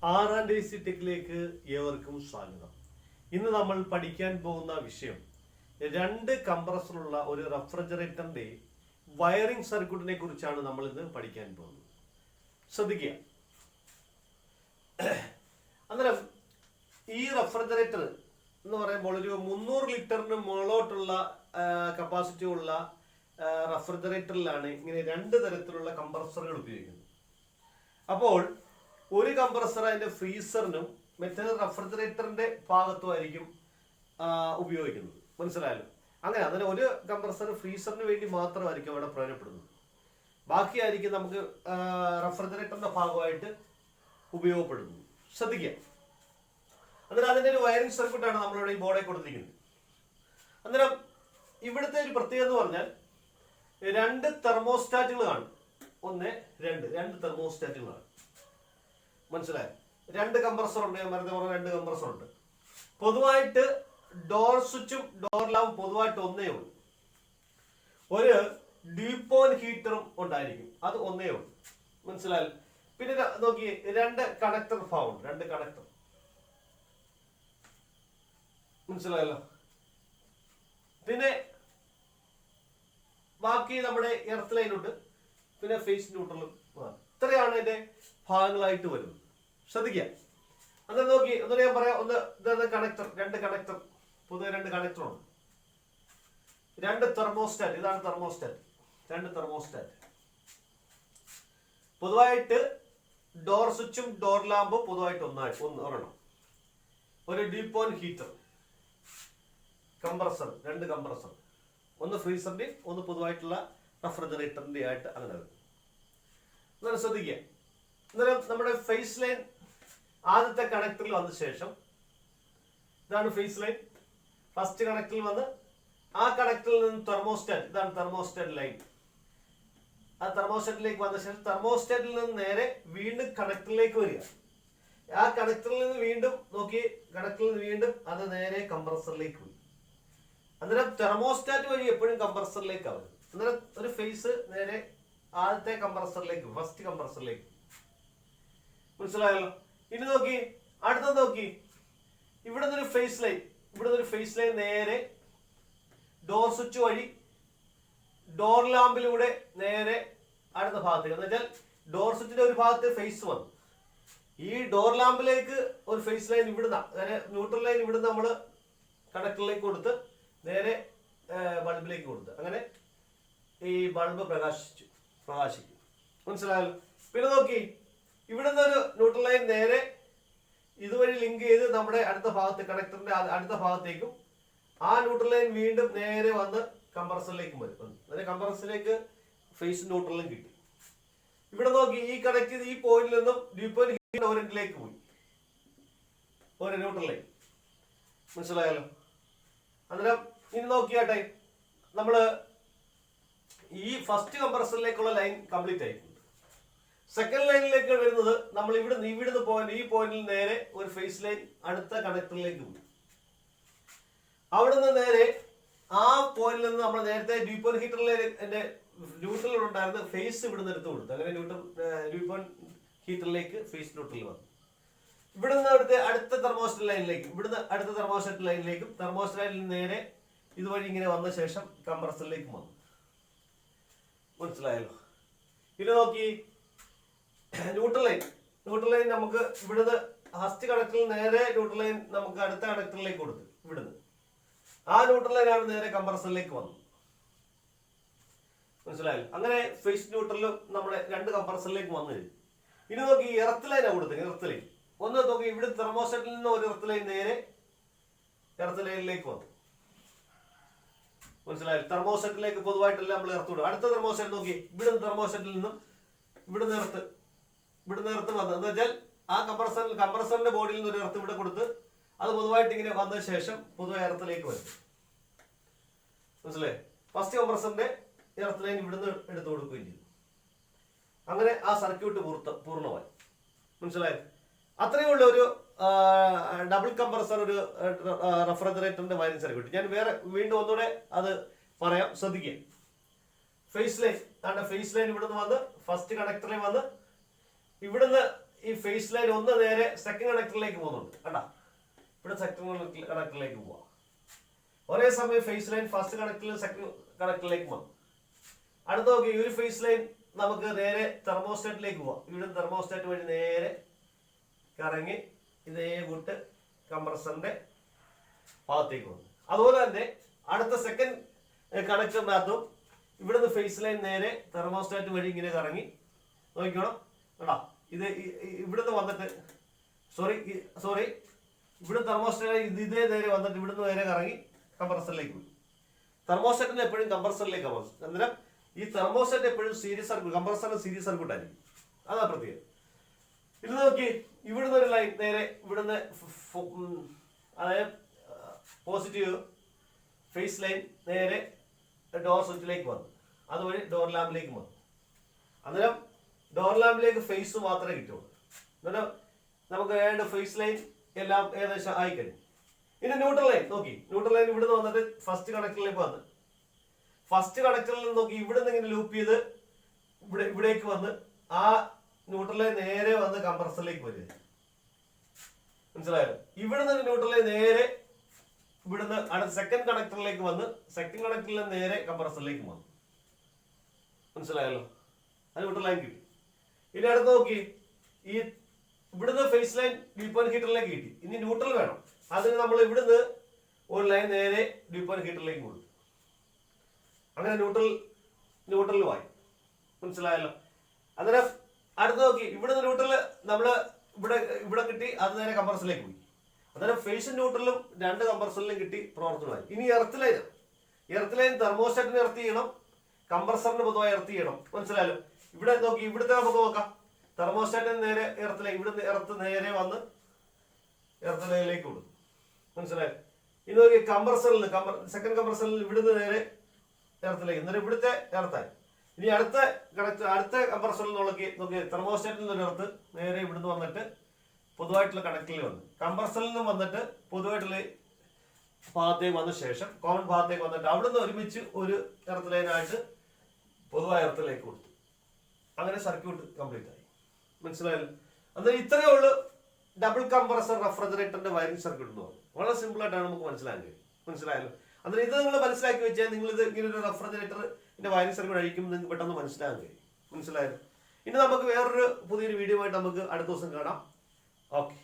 R&AC ടെക്കിലേക്ക് ഏവർക്കും സ്വാഗതം. ഇന്ന് നമ്മൾ പഠിക്കാൻ പോകുന്ന വിഷയം രണ്ട് കംപ്രസറുള്ള ഒരു റെഫ്രിജറേറ്ററിന്റെ വയറിംഗ് സർക്യൂട്ടിനെ കുറിച്ചാണ് നമ്മൾ ഇന്ന് പഠിക്കാൻ പോകുന്നത്. ശ്രദ്ധിക്കുക. അന്നേരം ഈ റെഫ്രിജറേറ്റർ എന്ന് പറയുമ്പോൾ ഒരു 300 ലിറ്ററിന് മുകളിലോട്ടുള്ള കപ്പാസിറ്റി ഉള്ള റെഫ്രിജറേറ്ററിലാണ് ഇങ്ങനെ രണ്ട് തരത്തിലുള്ള കംപ്രസറുകൾ ഉപയോഗിക്കുന്നത്. അപ്പോൾ ഒരു കംപ്രസർ അതിന്റെ ഫ്രീസറിനും മറ്റേ റെഫ്രിജറേറ്ററിന്റെ ഭാഗത്തുമായിരിക്കും ഉപയോഗിക്കുന്നത്. മനസ്സിലായല്ലോ? അങ്ങനെ അതിന് ഒരു കംപ്രസർ ഫ്രീസറിന് വേണ്ടി മാത്രമായിരിക്കും അവിടെ പ്രയോജനപ്പെടുന്നത്. ബാക്കിയായിരിക്കും നമുക്ക് റെഫ്രിജറേറ്ററിന്റെ ഭാഗമായിട്ട് ഉപയോഗപ്പെടുന്നത്. ശ്രദ്ധിക്കുക. അന്നേരം അതിന്റെ ഒരു വയറിംഗ് സർക്യൂട്ടാണ് നമ്മളിവിടെ ഈ ബോർഡിൽ കൊടുത്തിരിക്കുന്നത്. അന്നേരം ഇവിടുത്തെ ഒരു പ്രത്യേകത എന്ന് പറഞ്ഞാൽ രണ്ട് തെർമോസ്റ്റാറ്റുകൾ കാണും. രണ്ട് തെർമോസ്റ്റാറ്റുകളാണ്. മനസ്സിലായോ? രണ്ട് കംപ്രസർ ഉണ്ട്. നേരത്തെ പറഞ്ഞ രണ്ട് കംപ്രസർ ഉണ്ട്. പൊതുവായിട്ട് ഡോർ സ്വിച്ചും ഡോർ ലാമ്പും പൊതുവായിട്ട് ഒന്നേ ഉള്ളൂ. ഒരു ഡ്യൂപ്പോൺ ഹീറ്ററും ഉണ്ടായിരിക്കും, അത് ഒന്നേ ഉള്ളൂ. മനസ്സിലായല്ലോ? പിന്നെ നോക്കി രണ്ട് കണക്ടർ ഭാഗം, രണ്ട് കണക്ടർ. മനസ്സിലായല്ലോ? പിന്നെ ബാക്കി നമ്മുടെ എർത്ത് ലൈൻ ഉണ്ട്, പിന്നെ ഫേസ് ന്യൂട്രലും. ഇത്രയാണ് ഇതിന്റെ ഭാഗങ്ങളായിട്ട് വരുന്നത്. ശ്രദ്ധിക്കുക. അന്നേരം നോക്കി ഒന്നുകൂടെ ഞാൻ പറയാം. ഇതാണ് കണക്ടർ, രണ്ട് കണക്ടർ, പൊതുവെ രണ്ട് കണക്ടർ ഉണ്ട്. രണ്ട് തെർമോസ്റ്റാറ്റ്, ഇതാണ് തെർമോസ്റ്റാറ്റ്, രണ്ട് തെർമോസ്റ്റാറ്റ്. പൊതുവായിട്ട് ഡോർ സ്വിച്ചും ഡോർ ലാമ്പും പൊതുവായിട്ട് ഒരെണ്ണം. ഒരു ഡീപ്പോൺ ഹീറ്റർ, കംപ്രസർ, രണ്ട് കംപ്രസർ, ഒന്ന് ഫ്രീസറിന്റെ ഒന്ന് പൊതുവായിട്ടുള്ള റെഫ്രിജറേറ്ററിന്റെ ആയിട്ട് അങ്ങനെ വരും. എന്നാലും ശ്രദ്ധിക്കുക. അന്നേരം നമ്മുടെ ഫേസ് ലൈൻ ആദ്യത്തെ കണക്ടറിൽ വന്ന ശേഷം, ഇതാണ് ഫേസ് ലൈൻ. ഫസ്റ്റ് കണക്ടറിൽ വന്ന് ആ കണക്ടറിൽ നിന്ന് തെർമോസ്റ്റാറ്റ്, ഇതാണ് തെർമോസ്റ്റാറ്റ് ലൈൻ. ആ തെർമോസ്റ്റാറ്റിലേക്ക് വന്ന ശേഷം തെർമോസ്റ്റാറ്റിൽ നിന്ന് നേരെ വീണ്ടും കണക്ടറിലേക്ക് വരിക. ആ കണക്ടറിൽ നിന്ന് വീണ്ടും നോക്കി, കണക്ടറിൽ നിന്ന് വീണ്ടും അത് നേരെ കംപ്രസറിലേക്ക് പോയി. അന്നേരം തെർമോസ്റ്റാറ്റ് വഴി എപ്പോഴും കംപ്രസറിലേക്കാണ് വരുന്നത്. അന്നേരം ഒരു ഫേസ് നേരെ ആദ്യത്തെ കംപ്രസറിലേക്ക്, ഫസ്റ്റ് കംപ്രസറിലേക്ക്. മനസ്സിലായല്ലോ? ഇനി നോക്കി, അടുത്തത് നോക്കി, ഇവിടുന്ന് ഒരു ഫേസ് ലൈൻ, ഇവിടുന്ന് ഒരു ഫേസ് ലൈൻ നേരെ ഡോർ സ്വിച്ച് വഴി ഡോർ ലാമ്പിലൂടെ നേരെ അടുത്ത ഭാഗത്തേക്ക്. എന്ന് വെച്ചാൽ ഡോർ സ്വിച്ചിന്റെ ഒരു ഭാഗത്ത് ഫേസ് വന്നു, ഈ ഡോർ ലാമ്പിലേക്ക് ഒരു ഫേസ് ലൈൻ ഇവിടുന്ന, ന്യൂട്രൽ ലൈൻ ഇവിടുന്ന് നമ്മൾ കണക്ടറിലേക്ക് കൊടുത്ത് നേരെ ബൾബിലേക്ക് കൊടുത്ത്, അങ്ങനെ ഈ ബൾബ് പ്രകാശിക്കും. മനസ്സിലായല്ലോ? പിന്നെ നോക്കി, ഇവിടുന്ന് ഒരു ന്യൂട്രൽ ലൈൻ നേരെ ഇതുവഴി ലിങ്ക് ചെയ്ത് നമ്മുടെ അടുത്ത ഭാഗത്ത്, കണക്ടറിന്റെ അടുത്ത ഭാഗത്തേക്കും, ആ ന്യൂട്രൽ ലൈൻ വീണ്ടും നേരെ വന്ന് കംപ്രസറിലേക്കും വരും. അങ്ങനെ കംപ്രസറിലേക്ക് ഫേസ് ന്യൂട്രലും കിട്ടി. ഇവിടെ നോക്കി, ഈ കണക്ട് ചെയ്ത് ഈ പോയിന്റിൽ നിന്നും ഡ്യൂപ്പോയിന്റ് ഹീറ്റർ ഓരന്റിലേക്ക് പോയി, ഒരു ന്യൂട്രൽ ലൈൻ. മനസ്സിലായല്ലോ? അന്നേരം ഇനി നോക്കിയാട്ടെ, നമ്മള് ഈ ഫസ്റ്റ് കംപ്രസറിലേക്കുള്ള ലൈൻ കംപ്ലീറ്റ് ആയിട്ടുണ്ട്. സെക്കൻഡ് ലൈനിലേക്ക് വരുന്നത് നമ്മൾ ഇവിടുന്ന് പോയിന്റ്, ഈ പോയിന്റിൽ നേരെ ഒരു ഫേസ് ലൈൻ അടുത്ത കണക്ടറിലേക്ക് പോയി. അവിടുന്ന് നേരെ ആ പോയിന്റിൽ നിന്ന് നമ്മൾ നേരത്തെ ഡ്യൂപ്പോൺ ഹീറ്ററിലെ ന്യൂട്രൽ ഉണ്ടായിരുന്ന ഫേസ് ഇവിടുന്ന് എടുത്ത് കൊടുത്തു. അങ്ങനെ ഡ്യൂപ്പോൺ ഹീറ്ററിലേക്ക് ഫേസ് ന്യൂട്രൽ വന്നു. ഇവിടുന്ന് അടുത്ത തെർമോസ്റ്റാറ്റ് ലൈനിലേക്കും, ഇവിടുന്ന് അടുത്ത തെർമോസ്റ്റാറ്റ് ലൈനിലേക്കും, തെർമോസ്റ്റാറ്റിൽ നേരെ ഇതുവഴി ഇങ്ങനെ വന്ന ശേഷം കംപ്രസറിലേക്കും വന്നു. മനസ്സിലായല്ലോ? പിന്നെ നോക്കി, ന്യൂട്രൽ ലൈൻ നമുക്ക് ഇവിടുന്ന് ഫസ്റ്റ് കണക്ടറിൽ നേരെ ന്യൂട്രൽ ലൈൻ നമുക്ക് അടുത്ത കണക്ടറിലേക്ക് കൊടുത്തു. ഇവിടുന്ന് ആ ന്യൂട്രൽ ലൈനാണ് നേരെ കംപ്രസറിലേക്ക് വന്നത്. മനസ്സിലായല്ലോ? അങ്ങനെ ഫേസ് ന്യൂട്രലും നമ്മുടെ രണ്ട് കംപ്രസറിലേക്ക് വന്നു കഴിഞ്ഞു. ഇനി നോക്കി, എർത്ത് ലൈനാണ് കൊടുത്തത്. എർത്ത് ലൈൻ ഒന്ന് നോക്കി, ഇവിടെ തെർമോസ്റ്റാറ്റിൽ നിന്ന് ഒരു എർത്ത് ലൈൻ നേരെ എർത്ത് ലൈനിലേക്ക് വന്നു. മനസ്സിലായല്ലോ? തെർമോസ്റ്റാറ്റിലേക്ക് പൊതുവായിട്ടെല്ലാം നമ്മൾ എർത്ത് വിടും. അടുത്ത തെർമോസ്റ്റാറ്റ് നോക്കി, ഇവിടുന്ന് തെർമോസ്റ്റാറ്റിൽ നിന്നും ഇവിടുന്ന് എർത്ത് വന്നു. എന്ന് വെച്ചാൽ ആ കംപ്രസറിന്റെ ബോഡിയിൽ നിന്ന് ഒരു എർത്ത് ഇവിടെ കൊടുത്ത് അത് പൊതുവായിട്ട് ഇങ്ങനെ വന്ന ശേഷം പൊതുവായ എർത്തിലേക്ക് വരും. മനസ്സിലായി? ഫസ്റ്റ് കംപ്രസറിന്റെ എർത്ത് ലൈൻ ഇവിടുന്ന് എടുത്തു കൊടുക്കുകയും ചെയ്തു. അങ്ങനെ ആ സർക്യൂട്ട് പൂർണ്ണമായി. മനസ്സിലായി? അത്രയേ ഉള്ള ഒരു ഡബിൾ കംപ്രസർ, ഒരു റെഫ്രിജറേറ്ററിന്റെ വയറിംഗ് സർക്യൂട്ട്. ഞാൻ വീണ്ടും ഒന്നുകൂടെ അത് പറയാം, ശ്രദ്ധിക്കുക. ഫേസ് ലൈൻ ഇവിടുന്ന് വന്ന് ഫസ്റ്റ് കണക്ടറിൽ വന്ന് ഇവിടുന്ന് ഈ ഫേസ് ലൈൻ ഒന്ന് നേരെ സെക്കൻഡ് കണക്ടറിലേക്ക് പോകുന്നുണ്ട് കണ്ടാ. ഇവിടെ സെക്കൻഡ് കണക്ടറിലേക്ക് പോവാം. ഒരേ സമയം ഫേസ് ലൈൻ ഫസ്റ്റ് കണക്ടറിൽ സെക്കൻഡ് കണക്ടറിലേക്ക് പോകും. അടുത്ത നോക്കി, ഈ ഒരു ഫേസ് ലൈൻ നമുക്ക് നേരെ തെർമോസ്റ്റാറ്റിലേക്ക് പോവാം. ഇവിടെ തെർമോസ്റ്റാറ്റ് വഴി നേരെ കറങ്ങി ഇതേ കൂട്ട് കംപ്രസറിന്റെ ഭാഗത്തേക്ക് വന്നു. അതുപോലെ തന്നെ അടുത്ത സെക്കൻഡ് കണക്ടറിനകത്തും ഇവിടുന്ന് ഫേസ് ലൈൻ നേരെ തെർമോസ്റ്റാറ്റ് വഴി ഇങ്ങനെ കറങ്ങി നോക്കിക്കോണം കേട്ടോ. ഇത് ഇവിടുന്ന് വന്നിട്ട് സോറി ഇവിടെ തെർമോസ്റ്റാറ്റ് ഇതേ നേരെ വന്നിട്ട് ഇവിടുന്ന് നേരെ കറങ്ങി കംപ്രസറിലേക്ക് പോയി. തെർമോസ്റ്റാറ്റിന് എപ്പോഴും കംപ്രസറിലേക്ക് ആവാം. അന്നേരം ഈ തെർമോസ്റ്റാറ്റ് എപ്പോഴും സീരീസ് സർക്യൂട്ട്, കംപ്രസറിന് സീരീസ് സർക്യൂട്ട് ആയിരിക്കും. അതാ പ്രത്യേകം. ഇത് നോക്കി, ഇവിടുന്ന് ഒരു ലൈൻ നേരെ ഇവിടുന്ന് അതായത് പോസിറ്റീവ് ഫേസ് ലൈൻ നേരെ ഡോർ സ്വിച്ചിലേക്ക് വന്നു. അതുവഴി ഡോർ ലാമ്പിലേക്ക് വന്നു. അന്നേരം ഡോർ ലാമ്പിലേക്ക് ഫേസ് മാത്രമേ കിട്ടുള്ളൂ. അന്നേരം നമുക്ക് വേണ്ട ഫേസ് ലൈൻ എല്ലാം ഏകദേശം ആയിക്കഴിഞ്ഞു. ഇനി ന്യൂട്രൽ ലൈൻ നോക്കി, ന്യൂട്രൽ ലൈൻ ഇവിടുന്ന് വന്നിട്ട് ഫസ്റ്റ് കണക്ടറിലേക്ക് വന്ന് ഫസ്റ്റ് കണക്ടറിൽ നോക്കി ഇവിടുന്ന് ഇങ്ങനെ ലൂപ്പ് ചെയ്ത് ഇവിടേക്ക് വന്ന് ആ ന്യൂട്രൽ ലൈൻ നേരെ വന്ന് കംപ്രസറിലേക്ക് വരിക. മനസ്സിലായല്ലോ? ഇവിടുന്ന് ന്യൂട്രൽ ലൈൻ നേരെ ഇവിടുന്ന് അടുത്ത സെക്കൻഡ് കണക്ടറിലേക്ക് വന്ന് സെക്കൻഡ് കണക്ടറിൽ നേരെ കംപ്രസറിലേക്ക് വന്നു. മനസ്സിലായല്ലോ? അത് ന്യൂട്രൽ ലൈൻ കിട്ടി. ഇനി അടുത്ത് നോക്കി, ഈ ഇവിടുന്ന് ഫേസ് ലൈൻ ഡ്യൂ പോയിന്റ് ഹീറ്ററിലേക്ക് കിട്ടി. ഇനി ന്യൂട്രൽ വേണം. അതിന് നമ്മൾ ഇവിടുന്ന് ഒരു ലൈൻ നേരെ ഡ്യൂ പോയിന്റ് ഹീറ്ററിലേക്ക് കൊടുത്തു. അങ്ങനെ ന്യൂട്രലുമായി. മനസ്സിലായല്ലോ? അന്നേരം അടുത്ത് നോക്കി, ഇവിടുന്ന് ന്യൂട്രൽ നമ്മള് ഇവിടെ കിട്ടി, അത് നേരെ കംപ്രസറിലേക്ക് പോയി. അന്നേരം ഫേസും ന്യൂട്രലും രണ്ട് കംപ്രസറിലും കിട്ടി, പ്രവർത്തനമായി. ഇനി എർത്ത് ലൈൻ തെർമോസ്റ്റാറ്റിന് എർത്ത് ചെയ്യണം, കംപ്രസറിന് പൊതുവായി എർത്ത് ചെയ്യണം. മനസ്സിലായല്ലോ? ഇവിടെ നോക്കി, ഇവിടുത്തെ നമുക്ക് നോക്കാം. തെർമോസ്റ്റാറ്റിന് നേരെ എർത്ത് ലൈൻ, ഇവിടുന്ന് എർത്ത് നേരെ വന്ന് എർത്ത് ലൈനിലേക്ക് കൊടുക്കും. മനസ്സിലായോ? ഇനി നോക്കി, കംപ്രസറിൽ സെക്കൻഡ് കംപ്രസറിൽ ഇവിടുന്ന് നേരെ എർത്തിലേക്ക്, എന്നിട്ട് ഇവിടുത്തെ എർത്തായി. ഇനി അടുത്ത കംപ്രസറിൽ നോക്കി തെർമോസ്റ്റാറ്റിൽ നിന്നൊരു എർത്ത് നേരെ ഇവിടുന്ന് വന്നിട്ട് പൊതുവായിട്ടുള്ള കണക്റ്റിൽ വന്നു. കംപ്രസറിൽ നിന്നും വന്നിട്ട് പൊതുവായിട്ടുള്ള ഭാഗത്തേക്ക് വന്ന ശേഷം കോമൺ ഭാഗത്തേക്ക് വന്നിട്ട് അവിടുന്ന് ഒരുമിച്ച് ഒരു എർത്ത് ലൈനായിട്ട് പൊതുവായ എർത്തിലേക്ക് കൊടുത്തു. അങ്ങനെ സർക്യൂട്ട് കംപ്ലീറ്റ് ആയി. മനസ്സിലായല്ലോ? അന്നേരം ഇത്രയേ ഉള്ളൂ ഡബിൾ കംപ്രസർ റെഫ്രിജറേറ്ററിന്റെ വയറിംഗ് സർക്യൂട്ട് എന്ന് പറഞ്ഞു. വളരെ സിമ്പിൾ ആയിട്ടാണ് നമുക്ക് മനസ്സിലാക്കാൻ കഴിയും. മനസ്സിലായല്ലോ? അന്നേരം ഇത് നിങ്ങൾ മനസ്സിലാക്കി വെച്ചാൽ നിങ്ങൾ ഇത് ഇങ്ങനെ ഒരു റെഫ്രിജറേറ്ററിന്റെ വയറിംഗ് സർക്യൂട്ട് അഴിക്കും നിങ്ങൾക്ക് പെട്ടെന്ന് മനസ്സിലാക്കാൻ കഴിയും. മനസ്സിലായല്ലോ? ഇനി നമുക്ക് വേറൊരു പുതിയൊരു വീഡിയോ ആയിട്ട് നമുക്ക് അടുത്ത ദിവസം കാണാം. ഓക്കെ.